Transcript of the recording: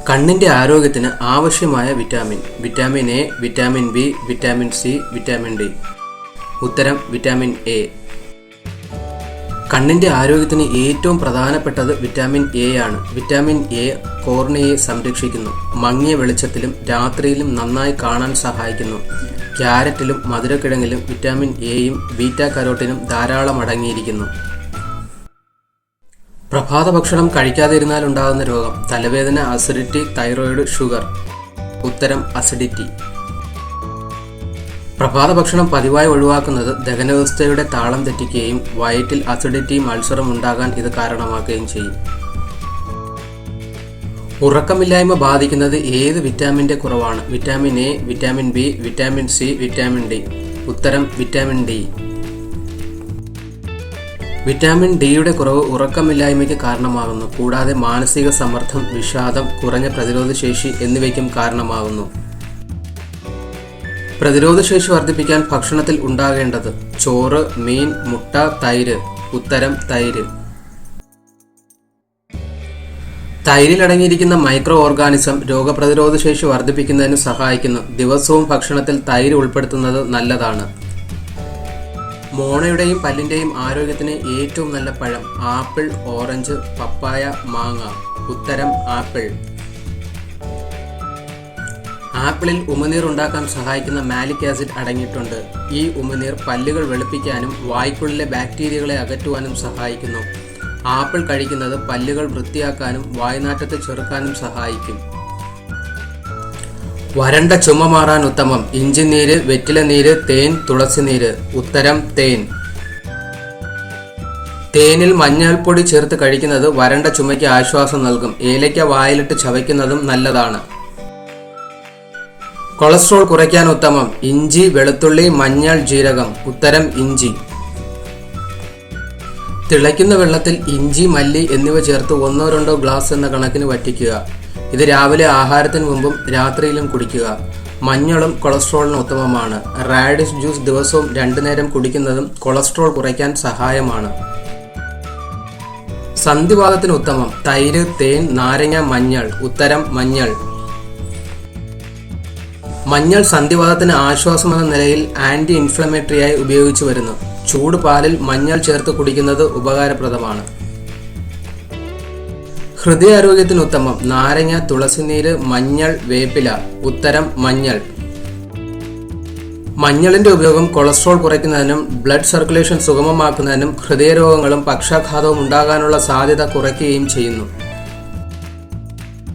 കണ്ണിൻ്റെ ആരോഗ്യത്തിന് ആവശ്യമായ vitamin. Vitamin A, vitamin B, vitamin C, vitamin D. ഉത്തരം വിറ്റാമിൻ എ. കണ്ണിൻ്റെ ആരോഗ്യത്തിന് ഏറ്റവും പ്രധാനപ്പെട്ടത് വിറ്റാമിൻ എ ആണ്. വിറ്റാമിൻ എ കോർണിയയെ സംരക്ഷിക്കുന്നു. മങ്ങിയ വെളിച്ചത്തിലും രാത്രിയിലും നന്നായി കാണാൻ സഹായിക്കുന്നു. ക്യാരറ്റിലും മധുരക്കിഴങ്ങിലും വിറ്റാമിൻ എയും ബീറ്റാ കരോട്ടിനും ധാരാളം അടങ്ങിയിരിക്കുന്നു. പ്രഭാത ഭക്ഷണം കഴിക്കാതിരുന്നാൽ ഉണ്ടാകുന്ന രോഗം. തലവേദന, അസിഡിറ്റി, തൈറോയിഡ്, ഷുഗർ. ഉത്തരം അസിഡിറ്റി. പ്രഭാത ഭക്ഷണം പതിവായി ഒഴിവാക്കുന്നത് ദഹനവ്യവസ്ഥയുടെ താളം തെറ്റിക്കുകയും വയറ്റിൽ അസിഡിറ്റിയും അൾസറും ഉണ്ടാകാൻ ഇത് കാരണമാക്കുകയും ചെയ്യും. ഉറക്കമില്ലായ്മ ബാധിക്കുന്നത് ഏത് വിറ്റാമിൻ്റെ കുറവാണ്? Vitamin A, vitamin B, vitamin C, vitamin D. ഉത്തരം വിറ്റാമിൻ ഡി. വിറ്റാമിൻ ഡിയുടെ കുറവ് ഉറക്കമില്ലായ്മയ്ക്ക് കാരണമാകുന്നു. കൂടാതെ മാനസിക സമ്മർദ്ദം, വിഷാദം, കുറഞ്ഞ പ്രതിരോധശേഷി എന്നിവയ്ക്കും കാരണമാകുന്നു. പ്രതിരോധശേഷി വർദ്ധിപ്പിക്കാൻ ഭക്ഷണത്തിൽ ഉണ്ടാകേണ്ടത്: ചോറ്, മീൻ, മുട്ട, തൈര്. ഉത്തരം തൈര്. തൈരിൽ അടങ്ങിയിരിക്കുന്ന മൈക്രോ ഓർഗാനിസം രോഗപ്രതിരോധശേഷി വർദ്ധിപ്പിക്കുന്നതിന് സഹായിക്കുന്നു. ദിവസവും ഭക്ഷണത്തിൽ തൈര് ഉൾപ്പെടുത്തുന്നത് നല്ലതാണ്. മോണയുടെയും പല്ലിൻ്റെയും ആരോഗ്യത്തിന് ഏറ്റവും നല്ല പഴം: ആപ്പിൾ, ഓറഞ്ച്, പപ്പായ, മാങ്ങ. ഉത്തരം ആപ്പിൾ. ആപ്പിളിൽ ഉമിനീർ ഉണ്ടാക്കാൻ സഹായിക്കുന്ന മാലിക് ആസിഡ് അടങ്ങിയിട്ടുണ്ട്. ഈ ഉമിനീർ പല്ലുകൾ വെളുപ്പിക്കാനും വായ്ക്കുള്ളിലെ ബാക്ടീരിയകളെ അകറ്റുവാനും സഹായിക്കുന്നു. ആപ്പിൾ കഴിക്കുന്നത് പല്ലുകൾ വൃത്തിയാക്കാനും വായ്നാറ്റത്തെ ചെറുക്കാനും സഹായിക്കും. വരണ്ട ചുമ മാറാൻ ഉത്തമം: ഇഞ്ചിനീര്, വെറ്റിലനീര്, തേൻ, തുളസിനീര്. ഉത്തരം തേൻ. തേനിൽ മഞ്ഞൾപ്പൊടി ചേർത്ത് കഴിക്കുന്നത് വരണ്ട ചുമയ്ക്ക് ആശ്വാസം നൽകും. ഏലയ്ക്ക വായിലിട്ട് ചവയ്ക്കുന്നതും നല്ലതാണ്. കൊളസ്ട്രോൾ കുറയ്ക്കാൻ ഉത്തമം: ഇഞ്ചി, വെളുത്തുള്ളി, മഞ്ഞൾ, ജീരകം. ഉത്തരം ഇഞ്ചി. തിളയ്ക്കുന്ന വെള്ളത്തിൽ ഇഞ്ചി, മല്ലി എന്നിവ ചേർത്ത് 1-2 ഗ്ലാസ് എന്ന കണക്കിന് വറ്റിക്കുക. ഇത് രാവിലെ ആഹാരത്തിന് മുമ്പും രാത്രിയിലും കുടിക്കുക. മഞ്ഞളും കൊളസ്ട്രോളിന് ഉത്തമമാണ്. റാഡിഷ് ജ്യൂസ് ദിവസവും 2 നേരം കുടിക്കുന്നതും കൊളസ്ട്രോൾ കുറയ്ക്കാൻ സഹായമാണ്. സന്ധിവാതത്തിന് ഉത്തമം: തൈര്, തേൻ, നാരങ്ങ, മഞ്ഞൾ. ഉത്തരം മഞ്ഞൾ. മഞ്ഞൾ സന്ധിവാതത്തിന് ആശ്വാസമെന്ന നിലയിൽ ആന്റി ഇൻഫ്ലമേറ്ററിയായി ഉപയോഗിച്ചു വരുന്നു. ചൂട് പാലിൽ മഞ്ഞൾ ചേർത്ത് കുടിക്കുന്നത് ഉപകാരപ്രദമാണ്. ഹൃദയാരോഗ്യത്തിന് ഉത്തമം: നാരങ്ങ, തുളസിനീര്, മഞ്ഞൾ, വേപ്പില. ഉത്തരം മഞ്ഞൾ. മഞ്ഞളിന്റെ ഉപയോഗം കൊളസ്ട്രോൾ കുറയ്ക്കുന്നതിനും ബ്ലഡ് സർക്കുലേഷൻ സുഗമമാക്കുന്നതിനും ഹൃദയരോഗങ്ങളും പക്ഷാഘാതവും ഉണ്ടാകാനുള്ള സാധ്യത കുറയ്ക്കുകയും ചെയ്യുന്നു.